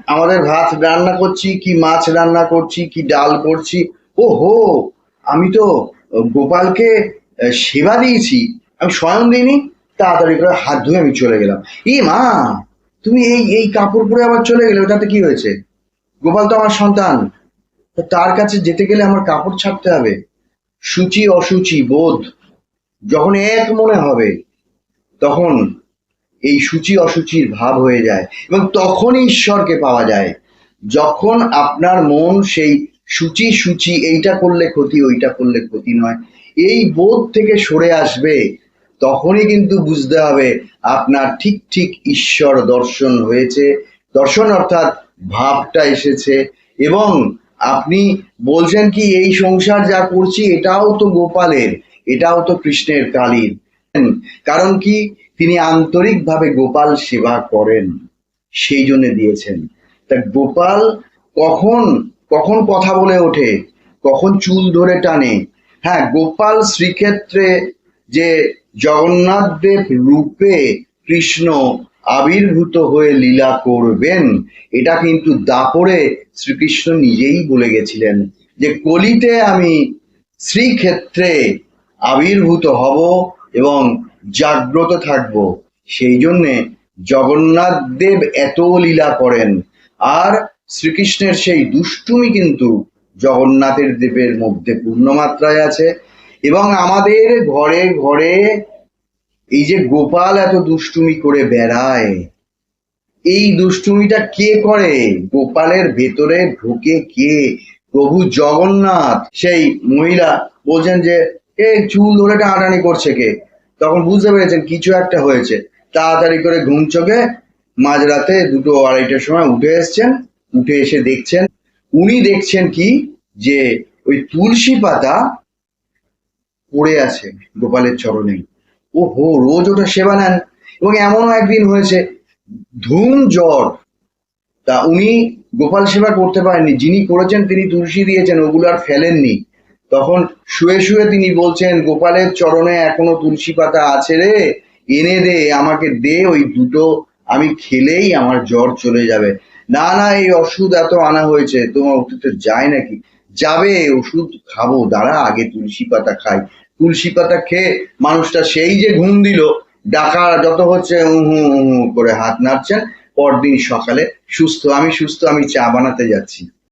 আমাদের ভাত রান্না করছি, কি মাছ রান্না করছি, কি ডাল করছি। ও হো, আমি তো গোপালকে সেবা দিয়েছি, আমি স্বয়ং দিইনি। তাড়াতাড়ি করে হাত ধুয়ে আমি চলে গেলাম। এ মা, তুমি এই এই কাপড় পরে আবার চলে গেলে, ওটাতে কি হয়েছে? গোপাল তো আমার সন্তান, তো তার কাছে যেতে গেলে আমার কাপড় ছাড়তে হবে? সূচি অসুচি বোধ যখন এক মনে হবে, তখন এই সূচি অসুচির ভাব হয়ে যায়, এবং তখনই ঈশ্বরকে পাওয়া যায়। যখন আপনার মন সেই সূচি সূচি, এইটা করলে ক্ষতি ওইটা করলে ক্ষতি নয়, এই বোধ থেকে সরে আসবে, তখনই কিন্তু বুঝতে হবে আপনার ঠিক ঠিক ঈশ্বর দর্শন হয়েছে। দর্শন অর্থাৎ ভাবটা এসেছে। এবং আপনি বলছেন কি, এই সংসার যা করছি এটাও তো গোপালের, এটাও তো কৃষ্ণের, কালীর। কারণ কি, তিনি আন্তরিকভাবে গোপাল সেবা করেন, সেই জন্য দিয়েছেন। তা গোপাল কখন কখন কথা বলে ওঠে, কখন চুল ধরে টানে। হ্যাঁ, গোপাল শ্রীক্ষেত্রে যে জগন্নাথ দেব রূপে কৃষ্ণ আবির্ভূত হয়ে লীলা করবেন, এটা কিন্তু দাপরে শ্রীকৃষ্ণ নিজেই বলে গেছিলেন যে কলিতে আমি শ্রীক্ষেত্রে আবির্ভূত হব এবং জাগ্রত থাকব। সেই জন্যে জগন্নাথ দেব এত লীলা করেন। আর শ্রীকৃষ্ণের সেই দুষ্টুমি কিন্তু জগন্নাথের দেবের মধ্যে পূর্ণমাত্রায় আছে। এবং আমাদের ঘরে ঘরে এই যে গোপাল এত দুষ্টুমি করে বেড়ায়, এই দুষ্টুমিটা কে করে? গোপালের ভেতরে ঢোকে কে? প্রভু জগন্নাথ। সেই মহিলা বলছেন যে এই চুল ধরে টানাটানি করছে কে? তখন বুঝতে পেরেছেন কিছু একটা হয়েছে। তাড়াতাড়ি করে ঘুম চোখে মাঝরাতে 2-2-2:30টার সময় উঠে এসছেন। উঠে এসে দেখছেন, উনি দেখছেন কি, যে ওই তুলসী পাতা পড়ে আছে গোপালের চরণে। ও হো, রোজ ওটা সেবা নেন। এবং এমনও একদিন হয়েছে ধুম জ্বর, তা উনি গোপাল সেবা করতে পারেননি, যিনি করেছেন তিনি তুলসী দিয়েছেন, ওগুলো আর ফেলেননি। তখন শুয়ে শুয়ে তিনি বলছেন, গোপালের চরণে এখনো তুলসী পাতা আছে রে, এনে দে, আমাকে দে, ওই দুটো আমি খেলেই আমার জ্বর চলে যাবে। না না, এই ওষুধ এত আনা হয়েছে, তোমার ওষুধে যায় নাকি? যাবে, ওষুধ খাবো, দাঁড়া আগে তুলসী পাতা খাই। তুলসী পাতা খেয়ে মানুষটা সেই যে ঘুম দিল, ডাকা যত হচ্ছে করে হাত নাড়ছেন। পরদিন সকালে সুস্থ, আমি সুস্থ, আমি চা বানাতে যাচ্ছি।